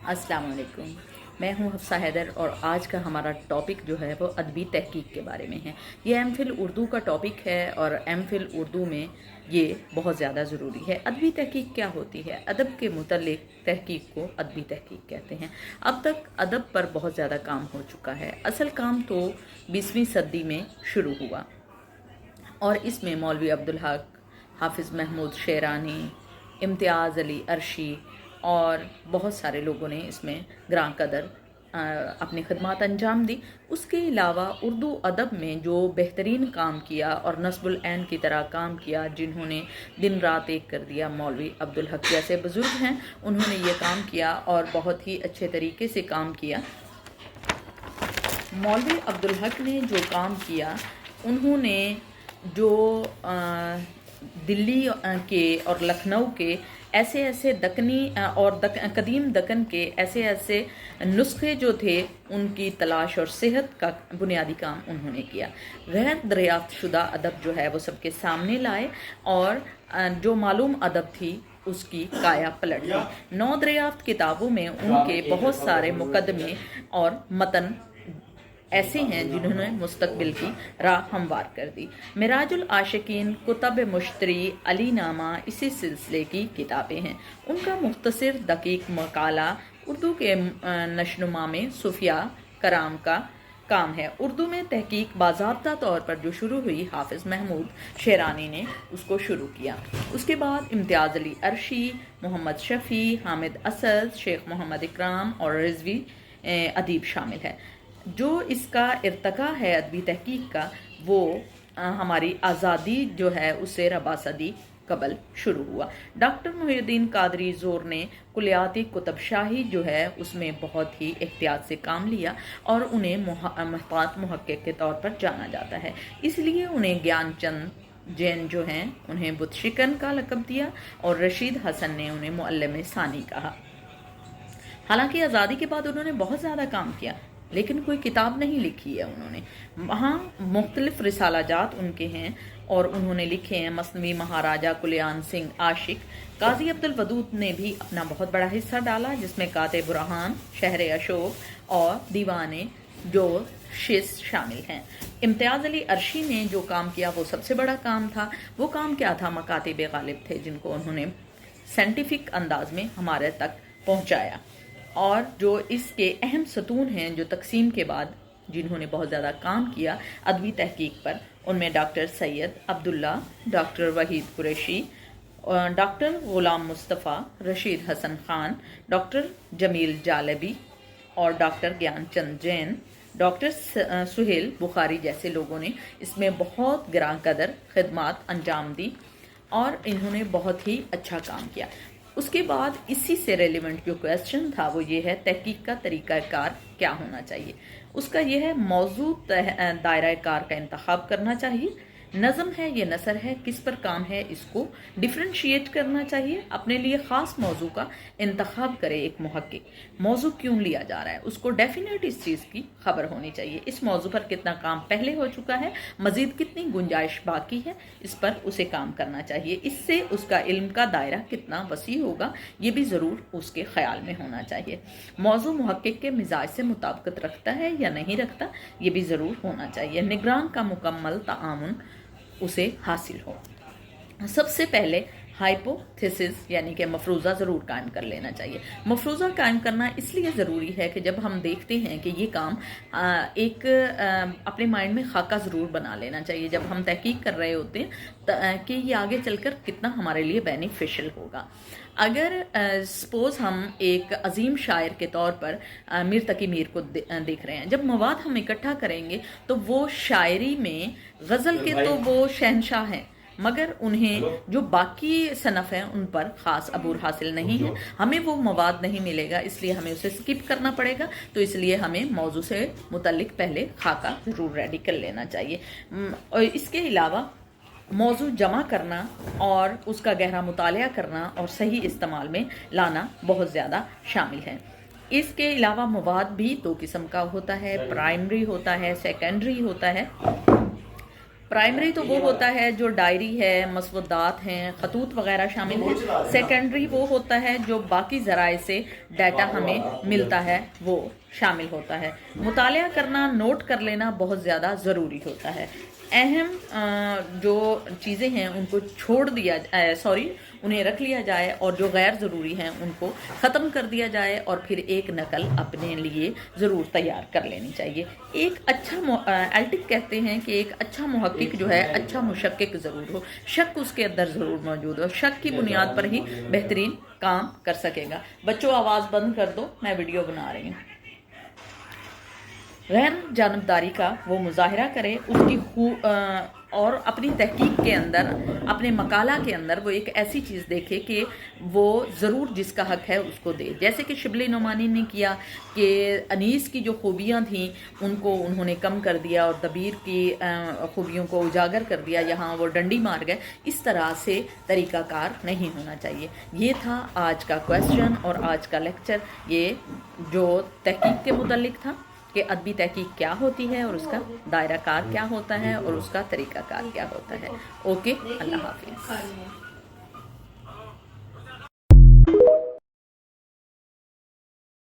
अस्सलाम वालेकुम। मैं हूं हफ्सा हैदर और आज का हमारा टॉपिक जो है वो अदबी तहकीक के बारे में है। ये एम फिल उर्दू का टॉपिक है और एम फिल उर्दू में ये बहुत ज़्यादा ज़रूरी है। अदबी तहकीक क्या होती है? अदब के मुतल्लिक तहकीक को अदबी तहकीक कहते हैं। अब तक अदब पर बहुत ज़्यादा काम हो चुका है। असल काम तो 20वीं सदी में शुरू हुआ और इसमें मौलवी अब्दुल हक, हाफिज़ महमूद शेरानी, इम्तियाज़ अली अरशी और बहुत सारे लोगों ने इसमें ग्रां कदर अपनी खिदमत अंजाम दी। उसके अलावा उर्दू अदब में जो बेहतरीन काम किया और नस्बुल ऐन की तरह काम किया, जिन्होंने दिन रात एक कर दिया, मौलवी अब्दुल हक जैसे बुज़ुर्ग हैं, उन्होंने ये काम किया और बहुत ही अच्छे तरीके से काम किया। मौलवी अब्दुल हक ने जो काम किया, उन्होंने जो दिल्ली के और लखनऊ के ऐसे ऐसे दक्कनी और कदीम दक्कन के ऐसे ऐसे नुस्खे जो थे, उनकी तलाश और सेहत का बुनियादी काम उन्होंने किया। गैर दरियाफ्त शुदा अदब जो है वो सबके सामने लाए और जो मालूम अदब थी उसकी काया पलट दी। 9 दरियाफ्त किताबों में उनके बहुत सारे मुकदमे और मतन ऐसे हैं जिन्होंने मुस्तकबिल की राह हमवार कर दी। मिराजुल आशिकीन, कुतब मुश्तरी, अली नामा इसी सिलसिले की किताबें हैं। उनका मुख्तसर दकीक मकाला उर्दू के नशनुमा में सूफिया कराम का काम है। उर्दू में तहकीक बाज़ाब्ता तौर पर जो शुरू हुई, हाफिज़ महमूद शेरानी ने उसको शुरू किया। उसके बाद इम्तियाज़ अली अरशी, मोहम्मद शफ़ी, हामिद असद, शेख मोहम्मद इकराम और रिजवी अदीब शामिल है। जो इसका इर्तका है अदबी तहकीक का, वो हमारी आज़ादी जो है उससे रबा सदी कबल शुरू हुआ। डॉक्टर मुहिउद्दीन कादरी ज़ोर ने कुलियाती कुतब शाही जो है उसमें बहुत ही एहतियात से काम लिया और उन्हें महतात मुहक्किक के तौर पर जाना जाता है। इसलिए उन्हें ज्ञानचंद जैन जो हैं उन्हें बुतशिकन का लक़ब दिया और रशीद हसन ने उन्हें मुअल्लिम सानी कहा। हालांकि आज़ादी के बाद उन्होंने बहुत ज़्यादा काम किया, लेकिन कोई किताब नहीं लिखी है उन्होंने। वहाँ मुख्तलिफ रिसालाजात उनके हैं और उन्होंने लिखे हैं मसनवी महाराजा कुलियान सिंह आशिक। काजी अब्दुल वदूद ने भी अपना बहुत बड़ा हिस्सा डाला, जिसमें काते बुरहान, शहर अशोक और दीवाने जो शिस शामिल हैं। इम्तियाज़ अली अरशी ने जो काम किया वो सबसे बड़ा काम था। वो काम क्या था? मकातिब गालिब थे, जिनको उन्होंने साइंटिफिक अंदाज में हमारे तक पहुँचाया। और जो इसके अहम सतून हैं जो तकसीम के बाद जिन्होंने बहुत ज़्यादा काम किया अदबी तहकीक पर, उनमें doctor Syed Abdullah, doctor Waheed Qureshi, doctor Ghulam Mustafa, Rasheed Hasan Khan, doctor Jameel Jalibi और डॉक्टर ज्ञानचंद जैन, डॉक्टर सुहेल बुखारी जैसे लोगों ने इसमें बहुत गिरां कदर खिदमत अंजाम दी और इन्होंने बहुत ही अच्छा काम किया। उसके बाद इसी से रेलिवेंट जो क्वेश्चन था वो ये है, तहकीक का तरीक़ाकार क्या होना चाहिए? उसका ये है, मौजू दायरा कार का इंतखाब करना चाहिए। नज़म है ये नसर है, किस पर काम है, इसको डिफ्रेंशिएट करना चाहिए। अपने लिए ख़ास मौजू का इंतखाब करे एक मुहक्किक। मौजू क्यों लिया जा रहा है उसको डेफिनेट इस चीज़ की खबर होनी चाहिए। इस मौजू पर कितना काम पहले हो चुका है, मज़ीद कितनी गुंजाइश बाकी है, इस पर उसे काम करना चाहिए। इससे उसका इल्म का दायरा कितना वसी होगा, ये भी ज़रूर उसके ख्याल में होना चाहिए। मौजू मुहक्किक के मिजाज से मुताबिकत रखता है या नहीं रखता, ये भी ज़रूर होना चाहिए। निगरान का मुकम्मल ताआमुन उसे हासिल हो। सबसे पहले हाइपोथेसिस यानी कि मफरूज़ा ज़रूर कायम कर लेना चाहिए। मफरूज़ा कायम करना इसलिए ज़रूरी है कि जब हम देखते हैं कि ये काम अपने माइंड में खाका ज़रूर बना लेना चाहिए जब हम तहकीक कर रहे होते हैं कि ये आगे चलकर कितना हमारे लिए बेनिफिशियल होगा। अगर सपोज़ हम एक अजीम शायर के तौर पर मीर तकी मीर को देख रहे हैं, जब मवाद हम इकट्ठा करेंगे तो वो शायरी में गज़ल के तो वो शहनशाह हैं, मगर उन्हें जो बाकी सनफ़ हैं उन पर ख़ास अबूर हासिल नहीं है। हमें वो मवाद नहीं मिलेगा, इसलिए हमें उसे स्किप करना पड़ेगा। तो इसलिए हमें मौजू से मुतल्लिक पहले खाका ज़रूर रेडी कर लेना चाहिए। और इसके अलावा मौजू जमा करना और उसका गहरा मुतालिया करना और सही इस्तेमाल में लाना बहुत ज़्यादा शामिल है। इसके अलावा मवाद भी 2 किस्म का होता है, प्राइमरी होता है, सेकेंडरी होता है। پرائمری تو وہ ہوتا ہے جو ڈائری ہے، مسودات ہیں، خطوط وغیرہ شامل ہیں. سیکنڈری وہ ہوتا ہے جو باقی ذرائع سے ڈیٹا ہمیں ملتا ہے وہ شامل ہوتا ہے. مطالعہ کرنا، نوٹ کر لینا بہت زیادہ ضروری ہوتا ہے. اہم جو چیزیں ہیں ان کو چھوڑ دیا انہیں رکھ لیا جائے، اور جو غیر ضروری ہیں ان کو ختم کر دیا جائے، اور پھر ایک نقل اپنے لیے ضرور تیار کر لینی چاہیے. ایک اچھا الٹک کہتے ہیں کہ ایک اچھا محقق جو ہے اچھا مشکک ضرور ہو، شک اس کے اندر ضرور موجود ہو، شک کی بنیاد پر ہی بہترین کام کر سکے گا. بچوں آواز بند کر دو، میں ویڈیو بنا رہی ہوں. غیر جانبداری کا وہ مظاہرہ کرے، اس کی اور اپنی تحقیق کے اندر، اپنے مقالہ کے اندر وہ ایک ایسی چیز دیکھے کہ وہ ضرور جس کا حق ہے اس کو دے. جیسے کہ شبلی نعمانی نے کیا کہ انیس کی جو خوبیاں تھیں ان کو انہوں نے کم کر دیا اور دبیر کی خوبیوں کو اجاگر کر دیا، یہاں وہ ڈنڈی مار گئے. اس طرح سے طریقہ کار نہیں ہونا چاہیے. یہ تھا آج کا کویسچن اور آج کا لیکچر، یہ جو تحقیق کے متعلق تھا کہ ادبی تحقیق کیا ہوتی ہے اور اس کا دائرہ کار کیا ہوتا ہے اور اس کا طریقہ کار کیا ہوتا ہے. اوکے، اللہ حافظ.